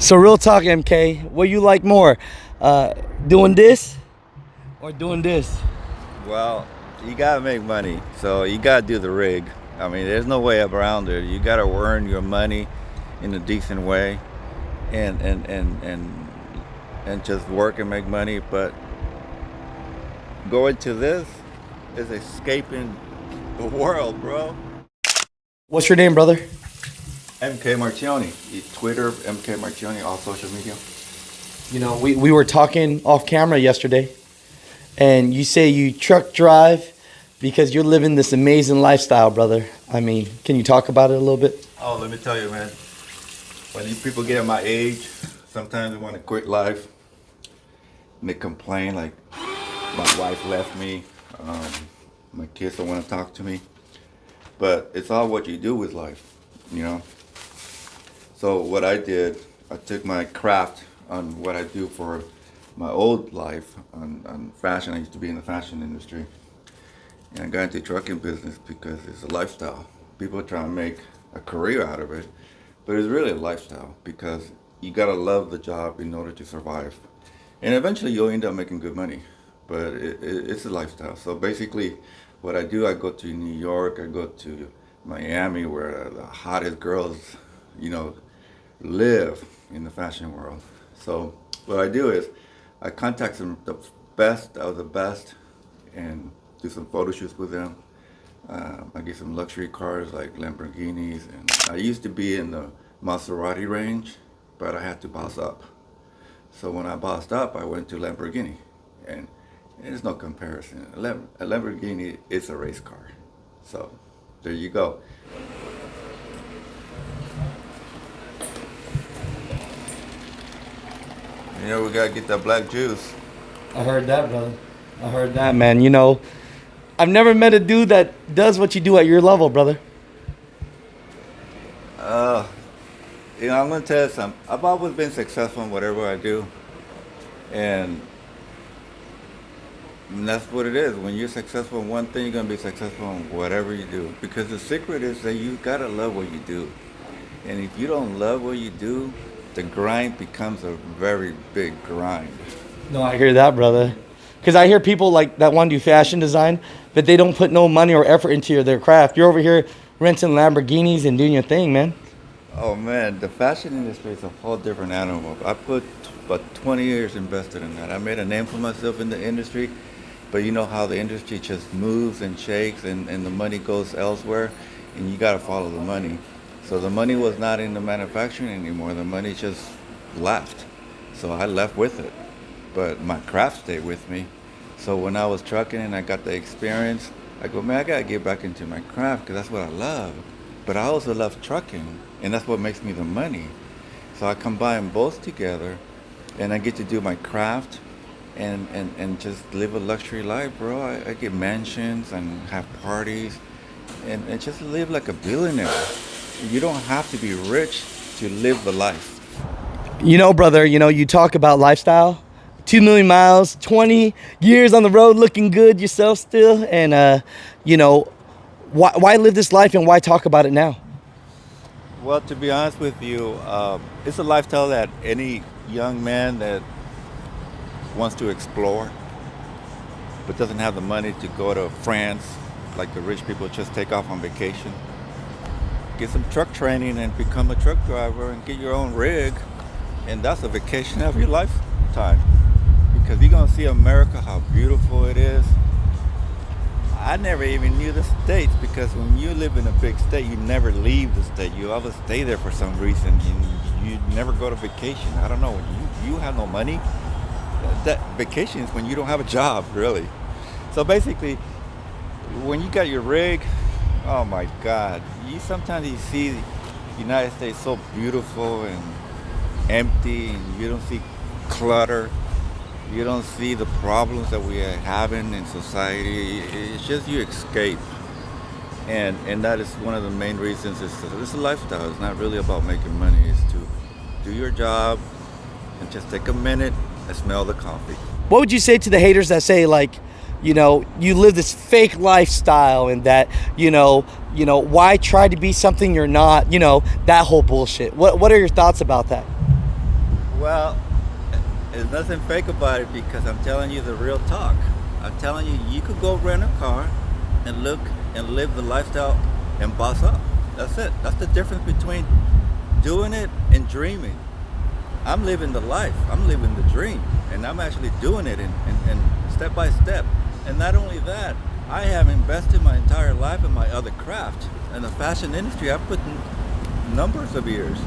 So real talk, MK, what you like more, doing this or doing this? Well, you gotta make money, so you gotta do the rig. I mean, there's no way around it. You gotta earn your money in a decent way, and just work and make money. But going to this is escaping the world, bro. What's your name, brother? MK Marcioni, Twitter, MK Marcioni, all social media. You know, we were talking off camera yesterday, and you say you truck drive because you're living this amazing lifestyle, brother. I mean, can you talk about it a little bit? Oh, let me tell you, man. When these people get at my age, sometimes they want to quit life. And they complain like, my wife left me, my kids don't want to talk to me. But it's all what you do with life, you know? So what I did, I took my craft on what I do for my old life on fashion. I used to be in the fashion industry. And I got into trucking business because it's a lifestyle. People are trying to make a career out of it, but it's really a lifestyle because you gotta love the job in order to survive. And eventually you'll end up making good money, but it's a lifestyle. So basically what I do, I go to New York, I go to Miami where the hottest girls, you know, live in the fashion world. So what I do is I contact some the best of the best and do some photo shoots with them. I get some luxury cars like Lamborghinis, and I used to be in the Maserati range, but I had to boss up. So when I bossed up, I went to Lamborghini, and there's no comparison. A Lamborghini is a race car. So there you go. You know, we gotta get that black juice. I heard that, brother. I heard that, man. You know, I've never met a dude that does what you do at your level, brother. Uh, you know, I'm gonna tell you something. I've always been successful in whatever I do, and that's what it is. When you're successful in one thing, you're gonna be successful in whatever you do. Because the secret is that you gotta love what you do, and if you don't love what you do, the grind becomes a very big grind. No, I hear that, brother. Because I hear people like that want to do fashion design, but they don't put no money or effort into their craft. You're over here renting Lamborghinis and doing your thing, man. Oh man, the fashion industry is a whole different animal. I put about 20 years invested in that. I made a name for myself in the industry, but you know how the industry just moves and shakes and the money goes elsewhere, and you gotta follow the money. So the money was not in the manufacturing anymore. The money just left. So I left with it. But my craft stayed with me. So when I was trucking and I got the experience, I go, man, I gotta get back into my craft because that's what I love. But I also love trucking, and that's what makes me the money. So I combine both together, and I get to do my craft and just live a luxury life, bro. I get mansions and have parties and just live like a billionaire. You don't have to be rich to live the life. You know, brother, you know, you talk about lifestyle. 2 million miles, 20 years on the road, looking good yourself still. And, you know, why live this life and why talk about it now? Well, to be honest with you, it's a lifestyle that any young man that wants to explore but doesn't have the money to go to France like the rich people just take off on vacation. Get some truck training and become a truck driver and get your own rig, and that's a vacation of your lifetime. Because you're gonna see America, how beautiful it is. I never even knew the states because when you live in a big state, you never leave the state. You always stay there for some reason. You never go to vacation. I don't know. When you have no money, that vacation is when you don't have a job, really. So basically, when you got your rig, oh my God! Sometimes you see the United States so beautiful and empty, and you don't see clutter. You don't see the problems that we are having in society. It's just you escape. And that is one of the main reasons. It's a lifestyle. It's not really about making money. It's to do your job and just take a minute and smell the coffee. What would you say to the haters that say, like, you know, you live this fake lifestyle and that, why try to be something you're not, that whole bullshit? What are your thoughts about that? Well, there's nothing fake about it because I'm telling you the real talk. I'm telling you, you could go rent a car and look and live the lifestyle and boss up. That's it. That's the difference between doing it and dreaming. I'm living the life. I'm living the dream. And I'm actually doing it and step by step. And not only that, I have invested my entire life in my other craft. In the fashion industry, I've put in numbers of years.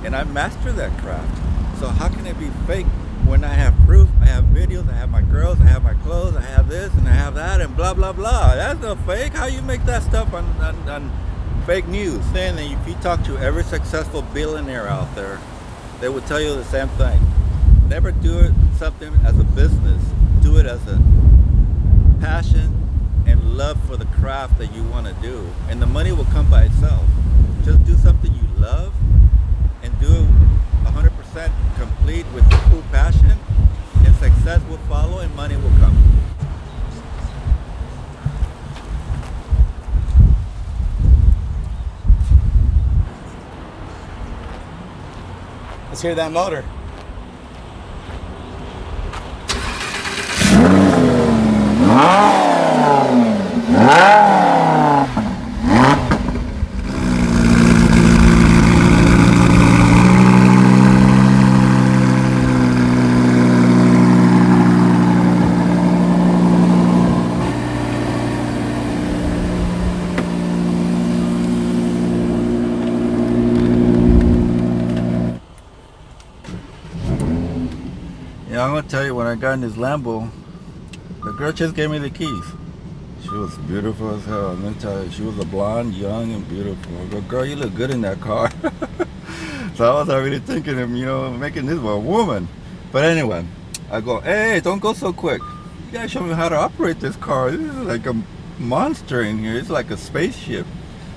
And I mastered that craft. So how can it be fake when I have proof? I have videos, I have my girls, I have my clothes, I have this and I have that and blah, blah, blah. That's no fake. How you make that stuff on fake news? Saying that if you talk to every successful billionaire out there, they will tell you the same thing. Never do it something as a business. Do it as a passion and love for the craft that you want to do. And the money will come by itself. Just do something you love and do 100% complete with full passion, and success will follow and money will come. Let's hear that motor. Yeah, I'm gonna tell you, when I got in this Lambo, the girl just gave me the keys. She was beautiful as hell. I'm gonna tell you, she was a blonde, young, and beautiful. I go, girl, you look good in that car. So I was already thinking of, making this a woman. But anyway, I go, hey, don't go so quick. You gotta show me how to operate this car. This is like a monster in here. It's like a spaceship.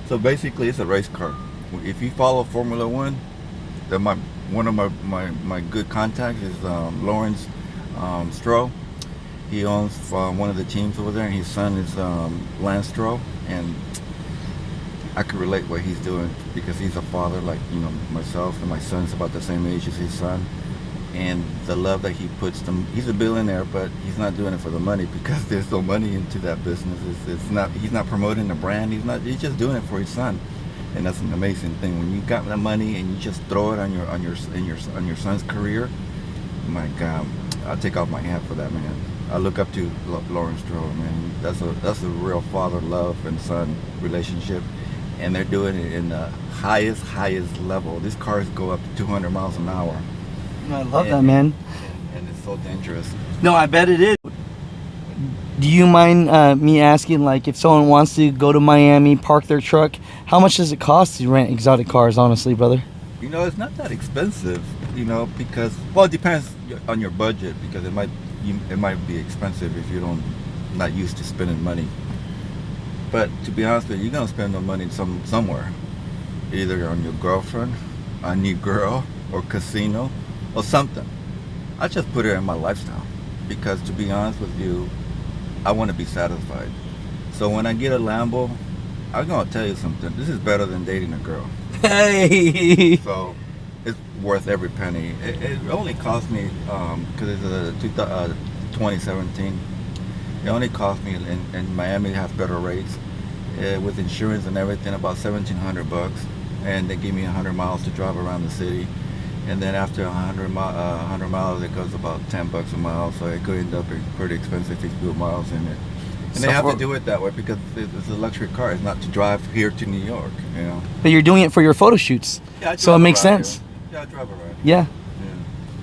So basically, it's a race car. If you follow Formula One, then one of my good contacts is Lawrence Stroll. He owns one of the teams over there, and his son is Lance Stroll, and I could relate what he's doing because he's a father like myself, and my son's about the same age as his son, and the love that he puts them. He's a billionaire, but he's not doing it for the money because there's no money into that business. It's not. He's not promoting the brand. He's just doing it for his son. And that's an amazing thing when you got that money and you just throw it on your son's career. My God, I'll take off my hat for that, man. I look up to Lawrence Stroll, man. That's a real father love and son relationship, and they're doing it in the highest level. These cars go up to 200 miles an hour. I love that, man. And it's so dangerous. No, I bet it is. Do you mind me asking, like, if someone wants to go to Miami, park their truck, how much does it cost to rent exotic cars, honestly, brother? It's not that expensive, because, well, it depends on your budget, because it might be expensive if you're not used to spending money. But to be honest with you, you're going to spend the money somewhere, either on your girlfriend, a new girl, or casino, or something. I just put it in my lifestyle, because to be honest with you, I want to be satisfied. So when I get a Lambo, I'm gonna tell you something. This is better than dating a girl. Hey. So it's worth every penny. It only cost me, because it's a 2017. It only cost me, and Miami has better rates with insurance and everything, about $1,700, and they give me 100 miles to drive around the city. And then after 100 miles, it goes about $10 a mile, so it could end up being pretty expensive if you put miles in it. And they have to do it that way because it's a luxury car. It's not to drive here to New York, But you're doing it for your photo shoots, so it makes sense. Yeah, I drive around. Yeah.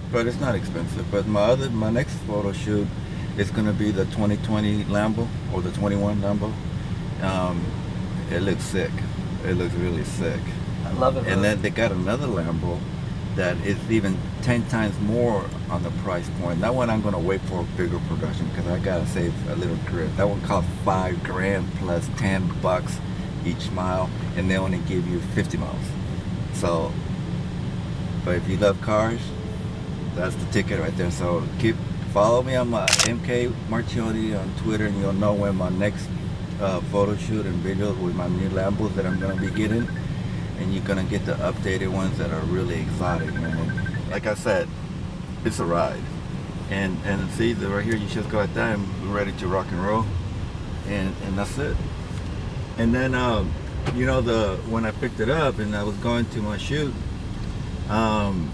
But it's not expensive. But my next photo shoot is gonna be the 2020 Lambo or the 21 Lambo. It looks sick. It looks really sick. I love it. And then they got another Lambo that is even 10 times more on the price point. That one I'm gonna wait for a bigger production because I gotta save a little grip. That one costs $5,000 plus $10 each mile, and they only give you 50 miles. So, but if you love cars, that's the ticket right there. So follow me on my MK Marchioni on Twitter, and you'll know when my next photo shoot and videos with my new Lambos that I'm gonna be getting. And you're gonna get the updated ones that are really exotic, man. Like I said, it's a ride. And see, right here, you just go at that and we're ready to rock and roll, and that's it. And then, when I picked it up and I was going to my shoot, um,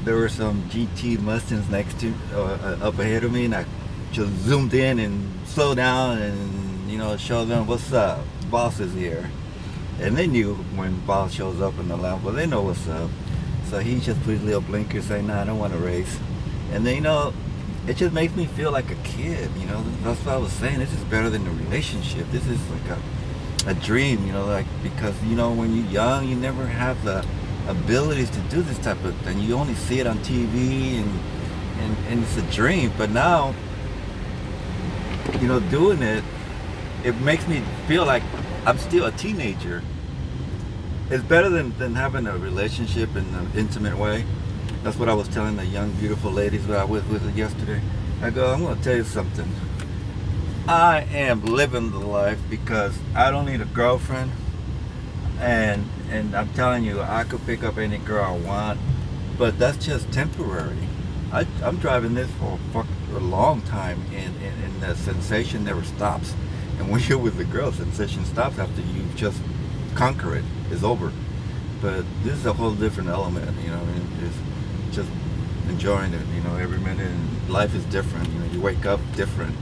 there were some GT Mustangs next to up ahead of me, and I just zoomed in and slowed down and showed them what's up. Boss is here, and they knew when Boss shows up in the Lambo, they know what's up. So he just put his little blinker saying, "Nah, I don't want to race," and then it just makes me feel like a kid. That's what I was saying. This is better than a relationship. This is like a dream. Like because when you're young, you never have the abilities to do this type of thing. You only see it on TV and it's a dream. But now, doing it makes me feel like I'm still a teenager. It's better than having a relationship in an intimate way. That's what I was telling the young, beautiful ladies that I was with yesterday. I go, I'm going to tell you something. I am living the life because I don't need a girlfriend. And I'm telling you, I could pick up any girl I want, but that's just temporary. I'm driving this for a long time, and the sensation never stops. And when you're with the girl, sensation stops after you just conquer it. It's over. But this is a whole different element, it's just enjoying it, every minute. And life is different, you wake up different.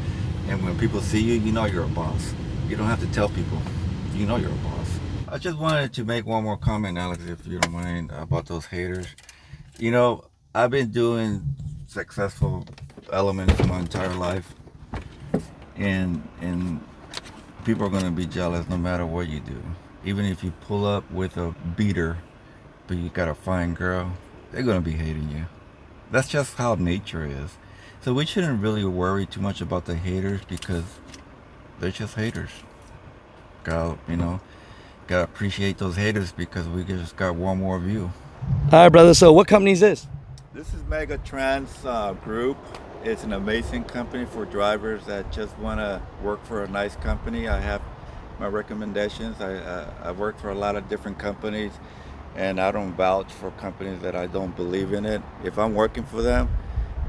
And when people see you, you're a boss. You don't have to tell people, you're a boss. I just wanted to make one more comment, Alex, if you don't mind, about those haters. I've been doing successful elements my entire life, and people are going to be jealous no matter what you do. Even if you pull up with a beater, but you got a fine girl, they're going to be hating you. That's just how nature is. So we shouldn't really worry too much about the haters because they're just haters. Gotta appreciate those haters because we just got one more view. All right, brother. So what company is this? This is Megatrans Group. It's an amazing company for drivers that just want to work for a nice company. I have my recommendations. I work for a lot of different companies, and I don't vouch for companies that I don't believe in it. If I'm working for them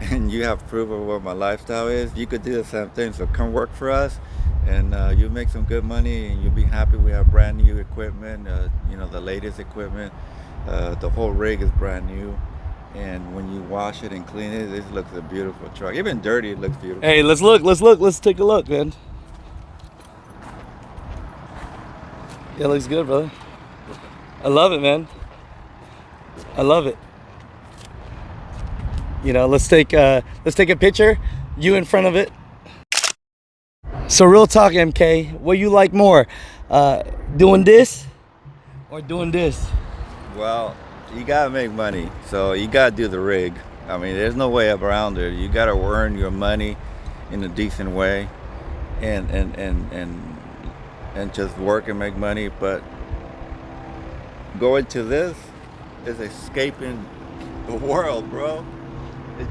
and you have proof of what my lifestyle is, you could do the same thing. So come work for us, and you'll make some good money, and you'll be happy. We have brand new equipment, the latest equipment. The whole rig is brand new. And when you wash it and clean it, it looks a beautiful truck. Even dirty, it looks beautiful. Hey, let's look. Let's take a look, man. Yeah, it looks good, brother. I love it, man. I love it. Let's take a picture. You in front of it. So real talk, MK. What you like more, doing this or doing this? Well, you gotta make money, so you gotta do the rig. I mean, there's no way around it. You gotta earn your money in a decent way, and just work and make money. But going to this is escaping the world, bro. You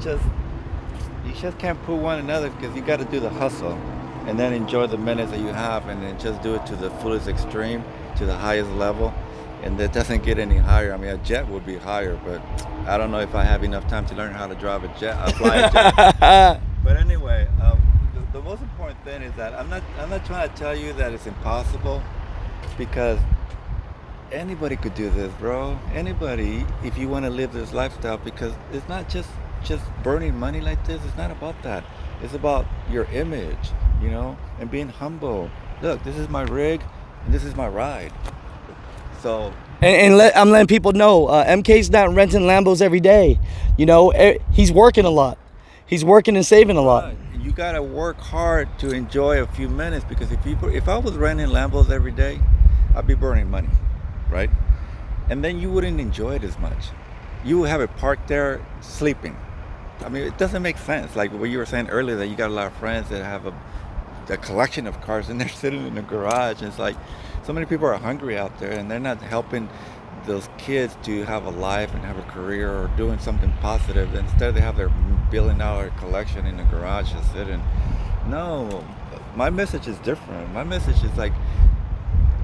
just can't put one another because you gotta do the hustle, and then enjoy the minutes that you have, and then just do it to the fullest extreme, to the highest level. And that doesn't get any higher. I mean, a jet would be higher, but I don't know if I have enough time to learn how to drive a jet, fly a jet. But anyway, the most important thing is that I'm not trying to tell you that it's impossible, because anybody could do this, bro. Anybody, if you want to live this lifestyle, because it's not just burning money like this. It's not about that. It's about your image, and being humble. Look, this is my rig, and this is my ride. So, I'm letting people know, MK's not renting Lambos every day. He's working a lot. He's working and saving a lot. You gotta work hard to enjoy a few minutes, because if I was renting Lambos every day, I'd be burning money, right? And then you wouldn't enjoy it as much. You would have it parked there sleeping. I mean, it doesn't make sense. Like what you were saying earlier, that you got a lot of friends that have a collection of cars and they're sitting in the garage. And it's like, so many people are hungry out there, and they're not helping those kids to have a life and have a career or doing something positive. Instead, they have their billion-dollar collection in the garage just sitting. No, my message is different. My message is like,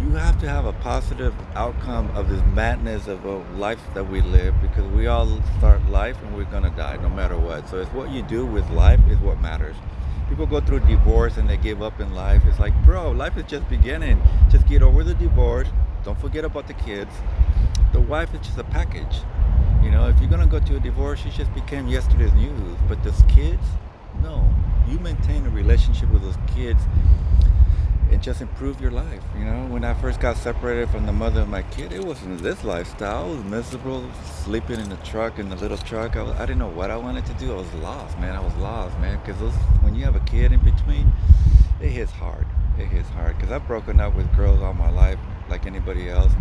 you have to have a positive outcome of this madness of a life that we live, because we all start life and we're gonna die no matter what. So it's what you do with life is what matters. People go through divorce and they give up in life. It's like, bro, life is just beginning. Just get over the divorce. Don't forget about the kids. The wife is just a package. You know, if you're gonna go to a divorce, she just became yesterday's news. But those kids, no. You maintain a relationship with those kids and just improve your life. You know, when I first got separated from the mother of my kid, it wasn't this lifestyle. I was miserable, sleeping in the truck, in the little truck. I didn't know what I wanted to do. I was lost, man. I was lost, man. Because when you have a kid in between, it hits hard. It hits hard. Because I've broken up with girls all my life, like anybody else.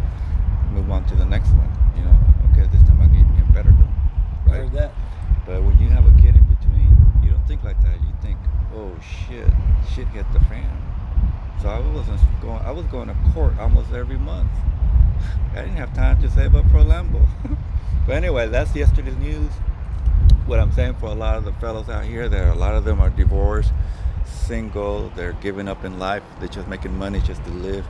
Move on to the next one. You know, okay, this time I need to get better though. I heard that. But when you have a kid in between, you don't think like that. You think, oh shit hit the fan. So I was going to court almost every month. I didn't have time to save up for a Lambo. But anyway, that's yesterday's news. What I'm saying for a lot of the fellows out here, a lot of them are divorced, single, they're giving up in life, they're just making money just to live.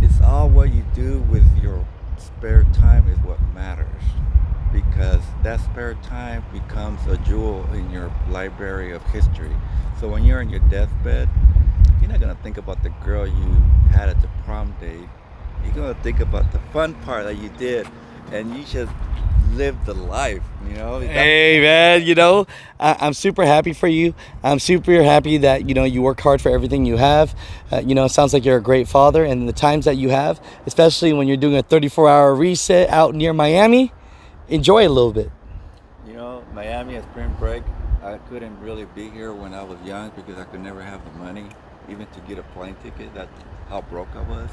It's all what you do with your spare time is what matters, because that spare time becomes a jewel in your library of history. So when you're in your deathbed, you're not gonna think about the girl you had at the prom date. You're gonna think about the fun part that you did, and you just lived the life, you know? Hey, man, you know, I'm super happy for you. I'm super happy that, you know, you work hard for everything you have. You know, it sounds like you're a great father, and the times that you have, especially when you're doing a 34-hour reset out near Miami, enjoy it a little bit. You know, Miami at spring break, I couldn't really be here when I was young because I could never have the money, even to get a plane ticket. That's how broke I was.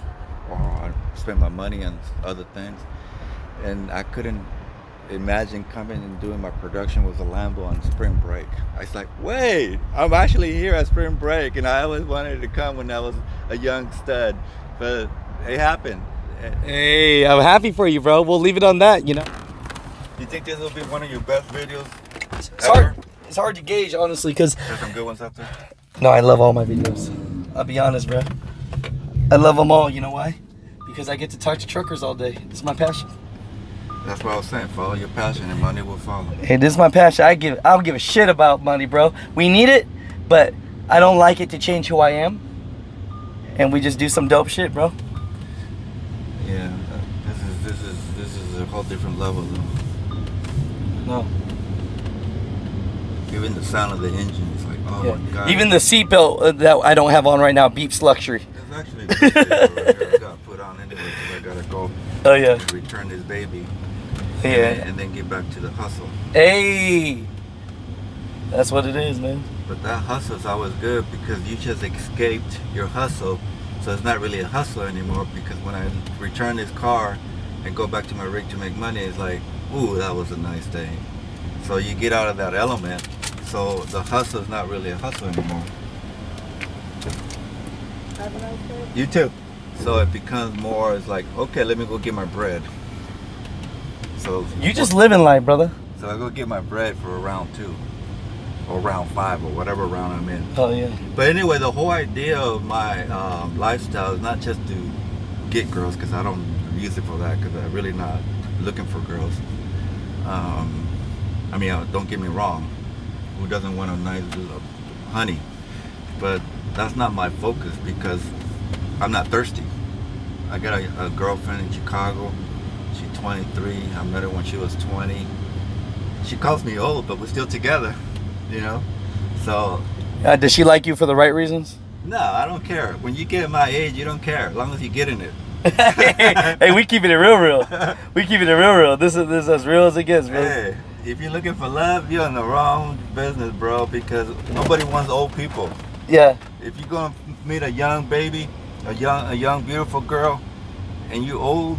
Or I spent my money on other things. And I couldn't imagine coming and doing my production with a Lambo on spring break. I was like, wait, I'm actually here at spring break, and I always wanted to come when I was a young stud, but it happened. Hey, I'm happy for you, bro. We'll leave it on that, you know. You think this will be one of your best videos ever? It's hard to gauge, honestly, because there's some good ones out there. No, I love all my videos. I'll be honest, bro. I love them all. You know why? Because I get to talk to truckers all day. It's my passion. That's what I was saying. Follow your passion and money will follow. Hey, this is my passion. I don't give a shit about money, bro. We need it, but I don't like it to change who I am. And we just do some dope shit, bro. Yeah, this is a whole different level, though. No. Even the sound of the engine is like, oh my god. Even the seatbelt that I don't have on right now beeps luxury. That's actually the seatbelt right here. I gotta put on anyway because I gotta go. Oh yeah. Return this baby. Yeah. And then get back to the hustle. Hey. That's what it is, man. But that hustle's always good because you just escaped your hustle. So it's not really a hustle anymore, because when I return this car and go back to my rig to make money, it's like, ooh, that was a nice day. So you get out of that element. So the hustle is not really a hustle anymore. Have a nice day. You too. So it becomes more, it's like, okay, let me go get my bread. So You just living life, brother. So I go get my bread for round 2. Or round 5, or whatever round I'm in. Oh yeah. But anyway, the whole idea of my lifestyle is not just to get girls, because I don't use it for that, because I'm really not looking for girls. I mean, don't get me wrong. Who doesn't want a nice little honey? But that's not my focus, because I'm not thirsty. I got a girlfriend in Chicago. She's 23. I met her when she was 20. She calls me old, but we're still together. You know, so. Does she like you for the right reasons? No, I don't care. When you get my age, you don't care, as long as you get in it. Hey, we keeping it real. We keeping it real. This is as real as it gets, bro. Hey, if you're looking for love, you're in the wrong business, bro. Because nobody wants old people. Yeah. If you're gonna meet a young baby, a young beautiful girl, and you old,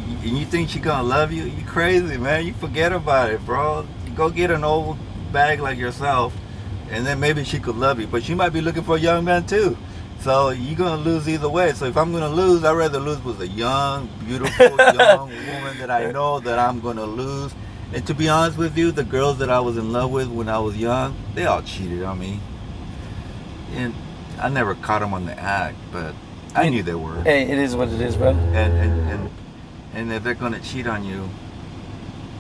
and you think she's gonna love you, you crazy, man. You forget about it, bro. You go get an old bag like yourself, and then maybe she could love you, but she might be looking for a young man too, so you're gonna lose either way. So if I'm gonna lose, I'd rather lose with a young, beautiful young woman that I know that I'm gonna lose. And to be honest with you, the girls that I was in love with when I was young, they all cheated on me, and I never caught them on the act, but I knew they were. Hey, it is what it is, bro. And if they're gonna cheat on you,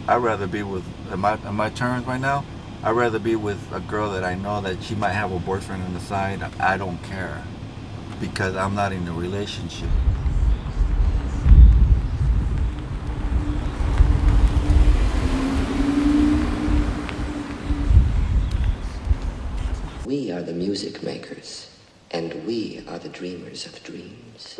I'd rather be with on my terms right now. I'd rather be with a girl that I know that she might have a boyfriend on the side. I don't care because I'm not in a relationship. We are the music makers, and we are the dreamers of dreams.